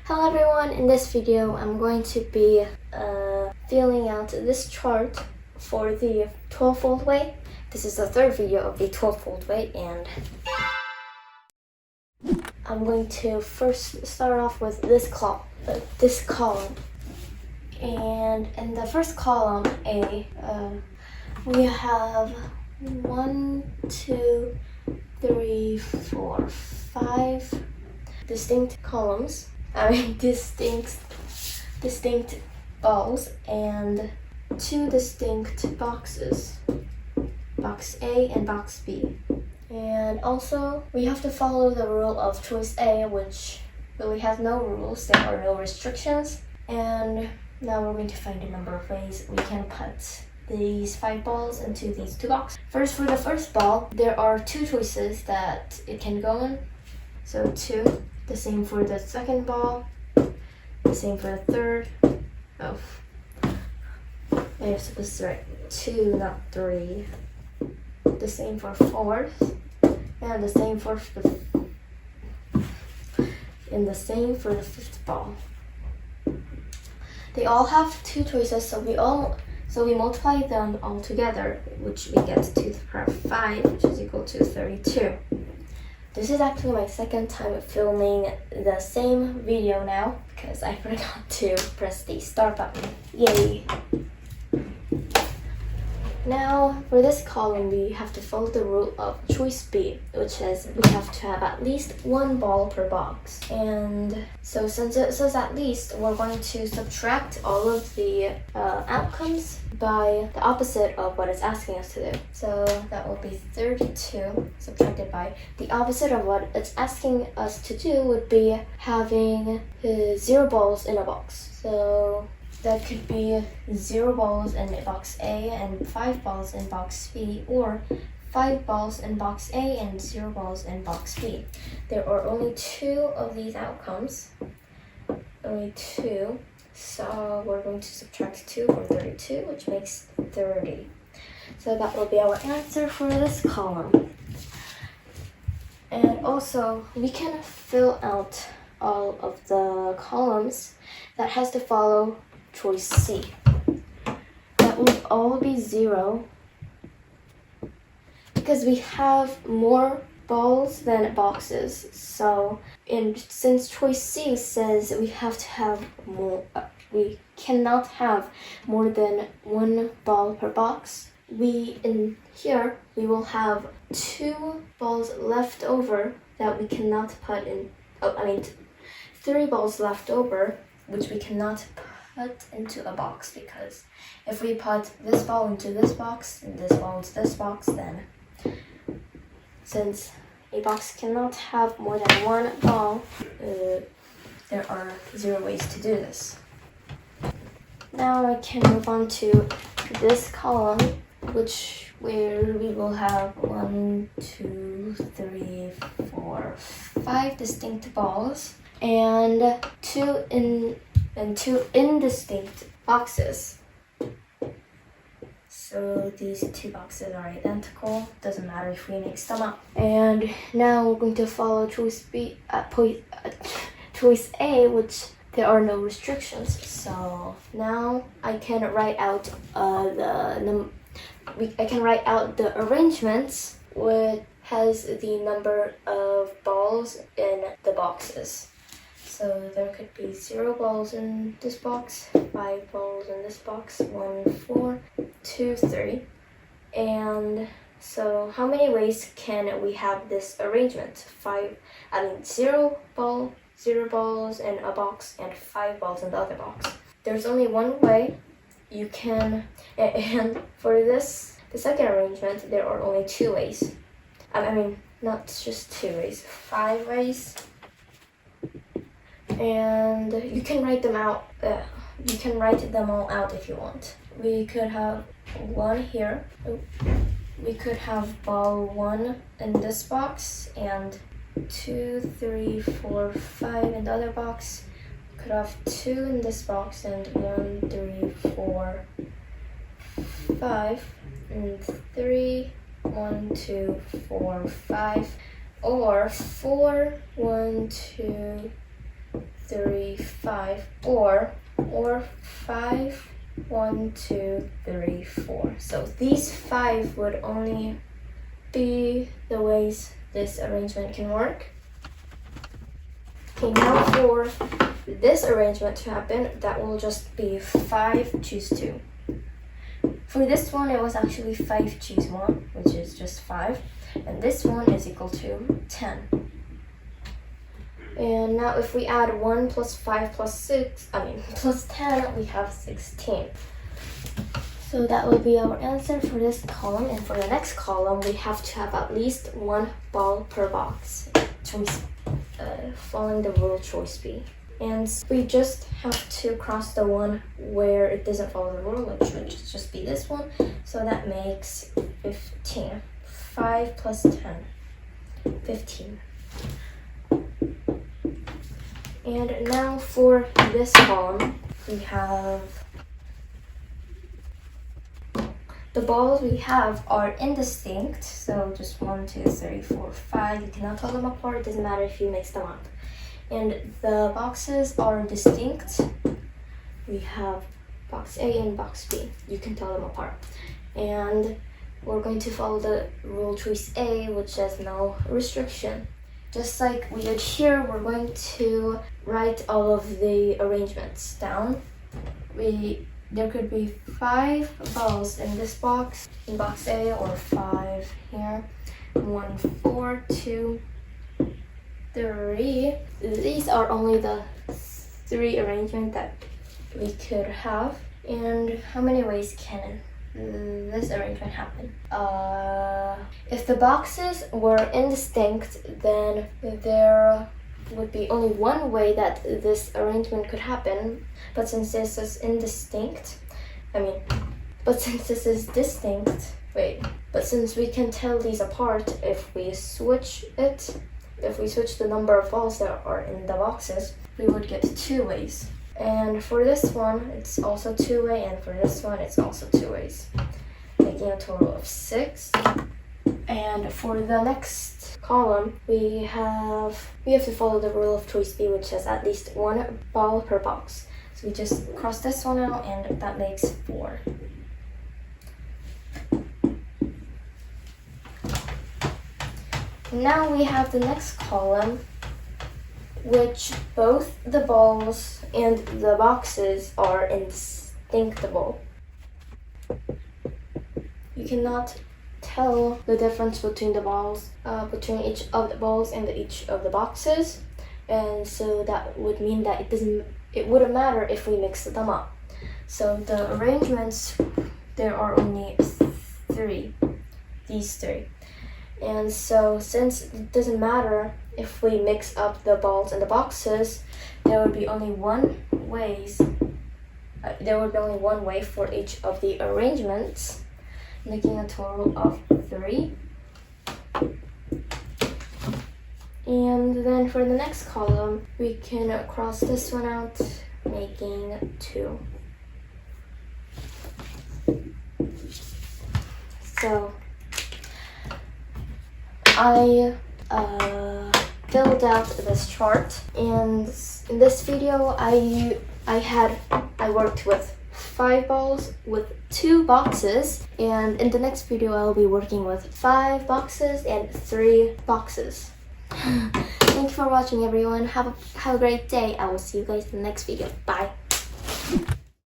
Hello everyone, in this video I'm going to be filling out this chart for the 12-fold way. This is the third video of the 12-fold way, and I'm going to first start off with this column. And in the first column, A, we have 1, 2, 3, 4, 5 distinct columns. distinct balls and 2 distinct boxes, box A and box B. And also, we have to follow the rule of choice A, which really has no rules. There are no restrictions. And now we're going to find a number of ways we can put these 5 balls into these 2 boxes. First, for the first ball, there are 2 choices that it can go in. So 2. The same for the second ball. The same for the third. Oh, I'm supposed to write 2, not 3. The same for fourth, and the same for the fifth ball. They all have 2 choices, so we multiply them all together, which we get 2 to the power of 5, which is equal to 32. This is actually my second time filming the same video now because I forgot to press the start button. Yay! Now, for this column, we have to follow the rule of choice B, which says we have to have at least 1 ball per box. And so since it says at least, we're going to subtract all of the outcomes by the opposite of what it's asking us to do. So that will be 32 subtracted by the opposite of what it's asking us to do would be having 0 balls in a box. So that could be 0 balls in box A and 5 balls in box B, or 5 balls in box A and 0 balls in box B. There are only 2 of these outcomes. Only 2. So we're going to subtract 2 from 32, which makes 30. So that will be our answer for this column. And also, we can fill out all of the columns that has to follow choice C. That will all be 0 because we have more balls than boxes. So, since choice C says we have to have more, we cannot have more than 1 ball per box. In here we will have 2 balls left over that we cannot put in. 3 balls left over which we cannot put into a box, because if we put this ball into this box and this ball into this box, then since a box cannot have more than 1 ball, there are 0 ways to do this. Now I can move on to this column, where we will have 1, 2, 3, 4, 5 distinct balls and 2 indistinct boxes. So these 2 boxes are identical. Doesn't matter if we mix them up. And now we're going to follow choice A, which there are no restrictions. So now I can write out the arrangements which has the number of balls in the boxes. So there could be 0 balls in this box, 5 balls in this box, 1, 4, 2, 3. And so how many ways can we have this arrangement? 0 balls in a box and 5 balls in the other box. There's only one way you can, and for the second arrangement, there are only 2 ways. Not just 2 ways, 5 ways. And you can write them out. You can write them all out if you want. We could have 1 here. We could have ball 1 in this box and 2, 3, 4, 5 in the other box. We could have 2 in this box and 1, 3, 4, 5 and 3, 1, 2, 4, 5, or 4, 1, 2, 3, 5, or 5, 1, 2, 3, 4. So these 5 would only be the ways this arrangement can work. Okay, now for this arrangement to happen, that will just be 5, choose 2. For this one, it was actually 5, choose 1, which is just 5. And this one is equal to 10. And now if we add 1 plus 5 plus plus 10, we have 16. So that will be our answer for this column. And for the next column, we have to have at least 1 ball per box. Choice, following the rule choice B. And we just have to cross the one where it doesn't follow the rule, which would just be this one. So that makes 15. 5 plus 10, 15. And now for this column, we have the balls we have are indistinct. So just 1, 2, 3, 4, 5. You cannot tell them apart. It doesn't matter if you mix them up. And the boxes are distinct. We have box A and box B. You can tell them apart. And we're going to follow the rule choice A, which says no restriction. Just like we did here, we're going to write all of the arrangements down. There could be 5 balls in this box, in box A, or 5 here. 1, 4, 2, 3. These are only the 3 arrangements that we could have. And how many ways can this arrangement happen? If the boxes were indistinct, then there would be only one way that this arrangement could happen. But since this is but since we can tell these apart if we switch the number of balls that are in the boxes, we would get 2 ways. And for this one, it's also 2-way, and for this one, it's also 2 ways, making a total of 6. And for the next column, we have to follow the rule of choice B, which says at least 1 ball per box. So we just cross this one out, and that makes 4. Now we have the next column, which both the balls and the boxes are indistinctable. You cannot tell the difference between the balls, between each of the balls and each of the boxes, and so that would mean that it wouldn't matter if we mix them up. So the arrangements, there are only 3, these 3. And so since it doesn't matter if we mix up the balls and the boxes, there would be only one way for each of the arrangements, making a total of 3. And then for the next column, we can cross this one out, making 2. So I filled out this chart, and in this video I worked with 5 balls with 2 boxes, and in the next video I'll be working with 5 boxes and 3 boxes. Thank you for watching, everyone. Have a great day. I will see you guys in the next video. Bye.